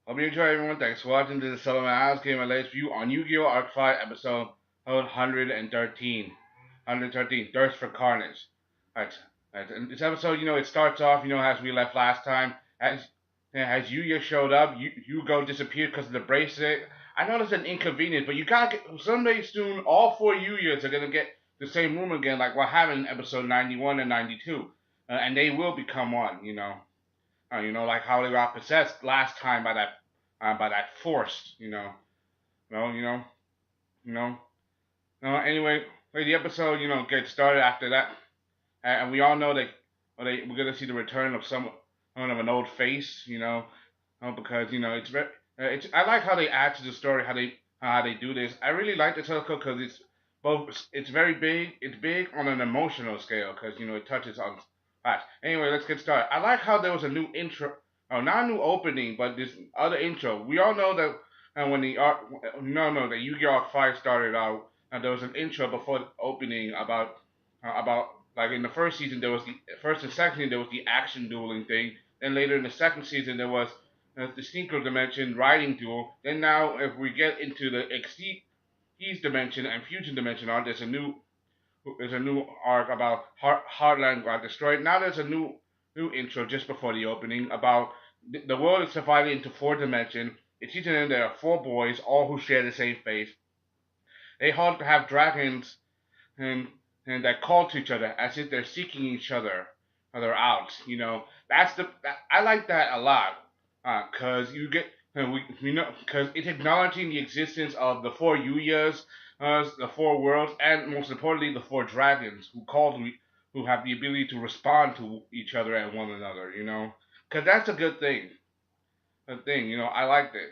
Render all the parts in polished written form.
Hope you enjoy, everyone. Thanks for watching. This is Sellavin. I was giving my latest view on Yu-Gi-Oh! Arc 5 episode 113. 113, Thirst for Carnage. Alright, in this episode, it starts off, as we left last time. As Yuya showed up, Hugo disappeared because of the bracelet. I know it's an inconvenience, but you gotta get, someday soon, all four Yuyas are gonna get the same room again, like what happened in episode 91 and 92. And they will become one. Like how they got possessed last time by that force, no, you know, you know. No, anyway, the episode, gets started after that, and we all know that we're gonna see the return of someone of an old face, because it's I like how they add to the story, how they do this. I really like this episode because it's very big. It's big on an emotional scale because it touches on. Alright, anyway, let's get started. I like how there was a new intro, not a new opening, but this other intro. We all know that when the art, no, the Yu-Gi-Oh! 5 started out, there was an intro before the opening about like in the first season there was the first and second season there was the action dueling thing. Then later in the second season there was the synchro dimension riding duel. Then now if we get into the exceed dimension and fusion dimension arc, there's a new arc about Heartland got destroyed. Now there's a new intro just before the opening about the world is divided into four dimensions. It's each of them there are four boys, all who share the same faith. They all have dragons and that call to each other as if they're seeking each other out. I like that a lot, cause you get we know because it's acknowledging the existence of the four Yuyas, the four worlds, and most importantly the four dragons who have the ability to respond to each other and one another. Cause that's a good thing. A thing. I liked it.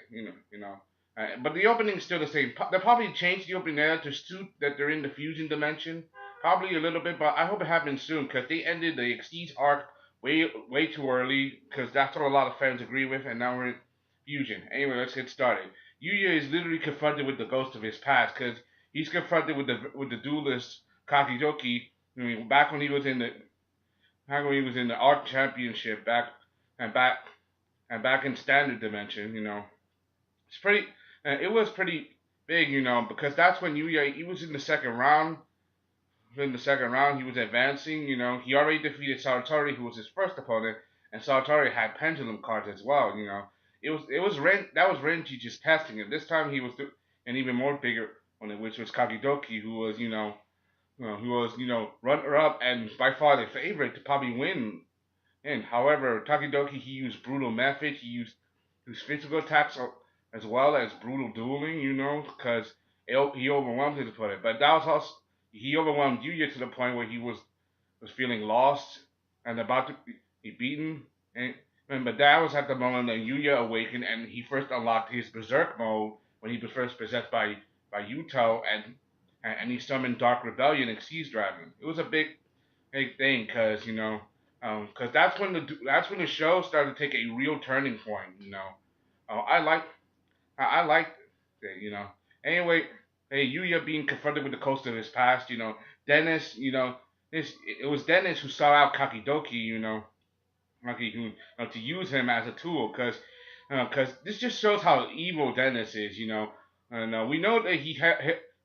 But the opening's still the same. They'll probably change the opening there to suit that they're in the fusion dimension. Probably a little bit, but I hope it happens soon because they ended the Exceeds arc way too early because that's what a lot of fans agree with, and now we're in fusion. Anyway, let's get started. Yuya is literally confronted with the ghost of his past because he's confronted with the duelist Kachidoki. I mean, back when he was in the Arc Championship and back back in Standard Dimension. It's pretty. It was pretty big, because that's when Yuya he was in the second round. In the second round, he was advancing. He already defeated Saratori, who was his first opponent, and Saratori had pendulum cards as well. That was Renji just testing him. This time he was an even more bigger one, which was Kakidoki, who was runner up and by far the favorite to probably win. And however, Takidoki he used brutal methods. He used his physical attacks as well as brutal dueling. Because he overwhelmed his opponent. But that was also he overwhelmed Yuya to the point where he was feeling lost and about to be beaten. But that was at the moment that Yuya awakened and he first unlocked his berserk mode when he was first possessed by Yuto and he summoned Dark Rebellion and Xyz Dragon. It was a big thing because because that's when the show started to take a real turning point. I like it. Anyway, hey, Yuya being confronted with the ghost of his past. Dennis. It was Dennis who sought out Kakidoki. To use him as a tool because this just shows how evil Dennis is. And we know that he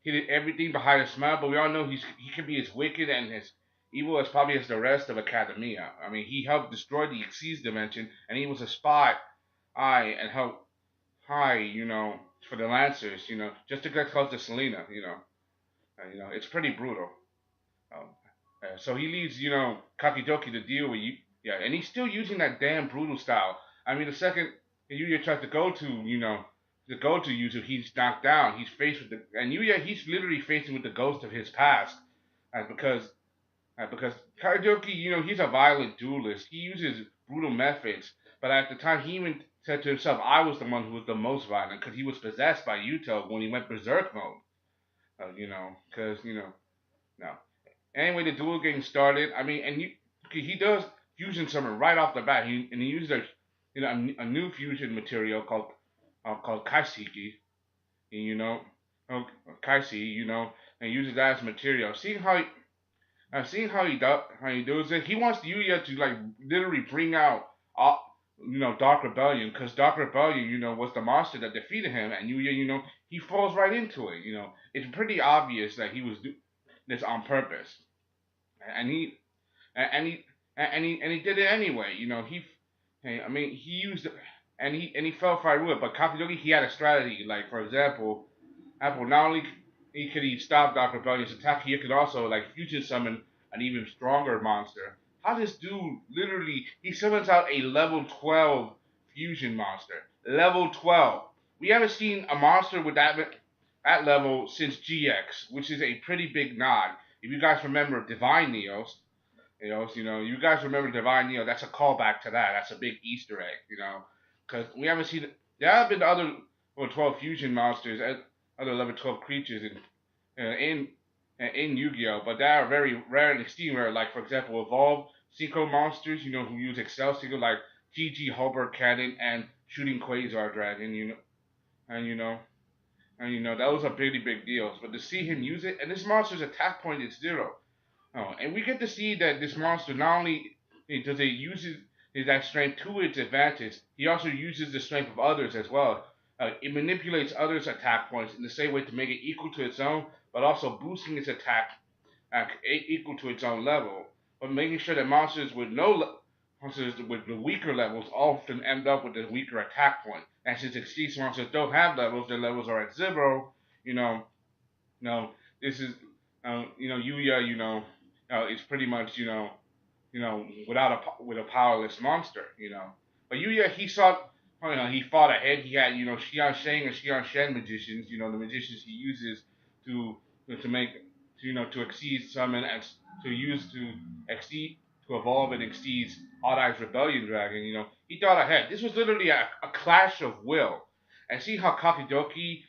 did everything behind a smile, but we all know he can be as wicked and as evil as probably as the rest of Academia. I mean, he helped destroy the Xyz dimension, and he was a spy, and helped for the Lancers, just to get close to Selena, it's pretty brutal. Um, so he leaves, Kakidoki to deal with you, yeah, and he's still using that damn brutal style. I mean, the second Yuya tries to go to, Yuzu, he's knocked down. He's faced with and Yuya, he's literally facing with the ghost of his past, because Kachidoki, he's a violent duelist. He uses brutal methods, but at the time he even said to himself, "I was the one who was the most violent," because he was possessed by Yuto when he went berserk mode. No. Anyway, the duel getting started. I mean, and he does fusion summon right off the bat. He uses a new fusion material called Kaiseki, and uses that as material. Seeing how he does it, he wants Yuya to like literally bring out Dark Rebellion, because Dark Rebellion, was the monster that defeated him, and Yuya, he falls right into it. It's pretty obvious that he was doing this on purpose, and he and he and he did it anyway. He used and he fell right with it. But Kachidoki, he had a strategy. Like for example, not only could he stop Dark Rebellion's attack, he could also like fusion summon an even stronger monster. How this dude literally he summons out a level 12 fusion monster. Level 12. We haven't seen a monster with that level since GX, which is a pretty big nod. If you guys remember Divine Neos, you guys remember Divine Neo, that's a callback to that. That's a big Easter egg, because we haven't seen. There have been other level 12 fusion monsters, other level 12 creatures in Yu-Gi-Oh, but they are very rare and extreme rare. Like for example, evolved synchro monsters, who use Excel synchro, like GG Hulbert Cannon and Shooting Quasar Dragon, and those are really big deals. But to see him use it, and this monster's attack point is 0. Oh, and we get to see that this monster not only does it use that strength to its advantage, he also uses the strength of others as well. It manipulates others' attack points in the same way to make it equal to its own, but also boosting its attack equal to its own level. But making sure that monsters with the weaker levels often end up with the weaker attack point. And since Exceed monsters don't have levels, their levels are at 0. This is Yuya. It's pretty much with a powerless monster. But Yuya, he fought ahead. He had Xian Sheng and Xian Shen magicians. The magicians he uses to exceed summon and to exceed to evolve and exceed Odd Eye's Rebellion Dragon. He thought ahead. This was literally a clash of will. And see how Kachidoki,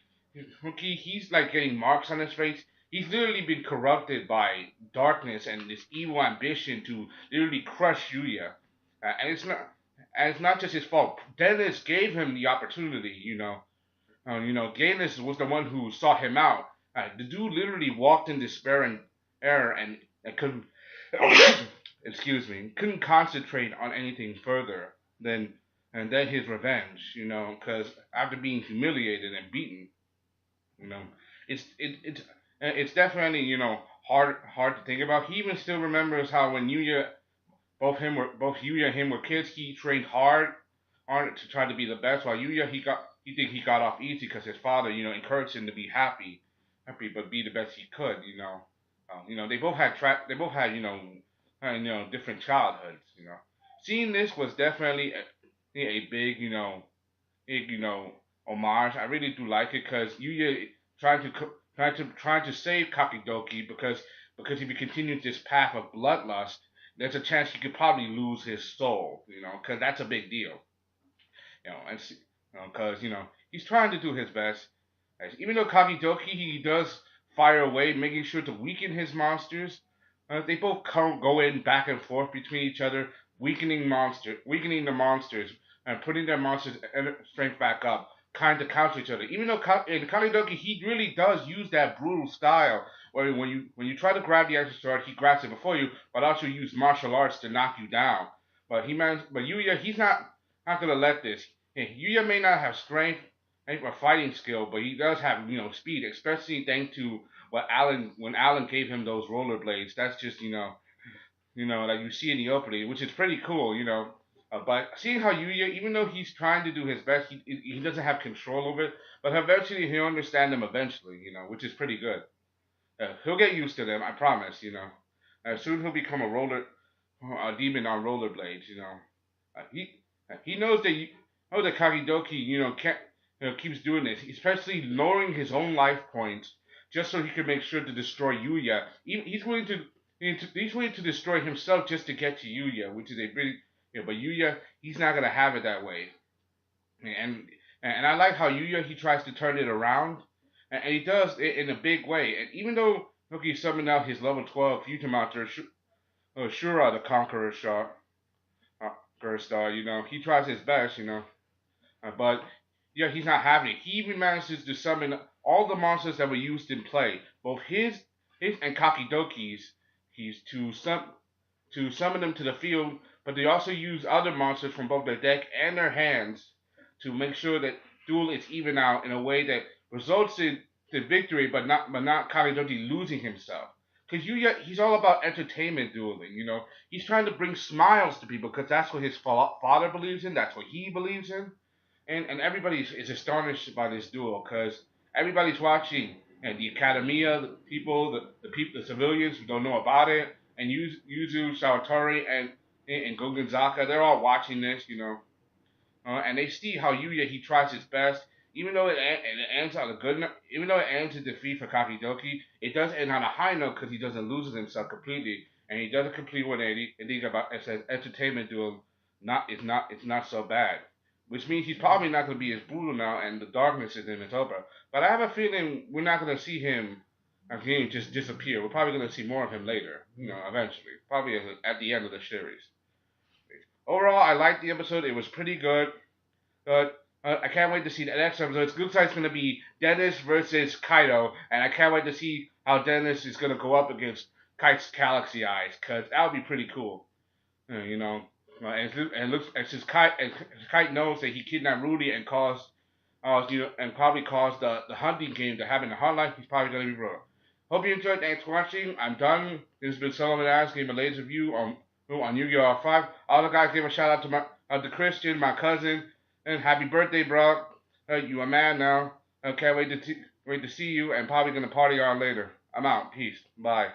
he's like getting marks on his face. He's literally been corrupted by darkness and this evil ambition to literally crush Yuya. And it's not just his fault. Dennis gave him the opportunity, Dennis was the one who sought him out. The dude literally walked in despair and error and couldn't, excuse me, couldn't concentrate on anything further than his revenge, because after being humiliated and beaten, it's definitely hard to think about. He even still remembers how when both Yuya and him were kids, he trained hard to try to be the best. While Yuya, he think he got off easy because his father encouraged him to be happy, but be the best he could. They both had different childhoods. Seeing this was definitely a big homage. I really do like it because Yuya trying to save Kachidoki because if he continues this path of bloodlust, there's a chance he could probably lose his soul, because that's a big deal, because he's trying to do his best. Even though Kachidoki he does fire away, making sure to weaken his monsters. They both go in back and forth between each other, weakening the monsters, and putting their monsters' strength back up, kind of counter each other. Even though in Kachidoki he really does use that brutal style, where when you try to grab the extra sword, he grabs it before you, but also use martial arts to knock you down. But Yuya, he's not gonna let this. Yuya may not have strength or fighting skill, but he does have speed, especially thanks to when Alan gave him those rollerblades. That's just like you see in the opening, which is pretty cool, but seeing how Yuya, even though he's trying to do his best, he doesn't have control over it. But eventually he'll understand them eventually, which is pretty good. He'll get used to them, I promise. Soon he'll become a demon on rollerblades. He knows that Kachidoki, keeps doing this, especially lowering his own life points just so he can make sure to destroy Yuya. He's willing to destroy himself just to get to Yuya, which is a pretty. But Yuya, he's not gonna have it that way. And I like how Yuya he tries to turn it around, and he does it in a big way. And even though he summoned out his level 12 fusion monster, Shura the Conqueror Star, he tries his best, but yeah, he's not having it. He even manages to summon all the monsters that were used in play, both his and Kachidoki's. to summon them to the field, but they also use other monsters from both their deck and their hands to make sure that duel is even out in a way that results in the victory, but not Kachidoki losing himself. Because Yuya, he's all about entertainment dueling. He's trying to bring smiles to people because that's what his father believes in. That's what he believes in, and everybody is astonished by this duel because everybody's watching, and the academia, the people, the civilians who don't know about it, and Yuzu Sawatori and Gogonzaka, they're all watching this. And they see how Yuya he tries his best, even though it ends on a good note. Even though it ends in defeat for Kachidoki, it does end on a high note because he doesn't lose himself completely, and he doesn't complete what it think about it says entertainment duel. It's not so bad, which means he's probably not going to be as brutal now, and the darkness is in it's over. But I have a feeling we're not going to see him again just disappear. We're probably going to see more of him later, eventually, probably at the end of the series. Overall, I liked the episode. It was pretty good. I can't wait to see the next episode. It looks like it's going to be Dennis versus Kaido, and I can't wait to see how Dennis is going to go up against Kite's Galaxy Eyes, because that would be pretty cool. And looks and since Kite knows that he kidnapped Rudy and caused, and probably caused the hunting game to happen in the hotline, he's probably going to be brutal. Hope you enjoyed. Thanks for watching. I'm done. This has been Sellavin Ass, gave a laser review on Yu-Gi-Oh! 5. All the guys give a shout out to Christian, my cousin, and happy birthday, bro. You a man now. I can't wait to see you, and probably gonna party on later. I'm out. Peace. Bye.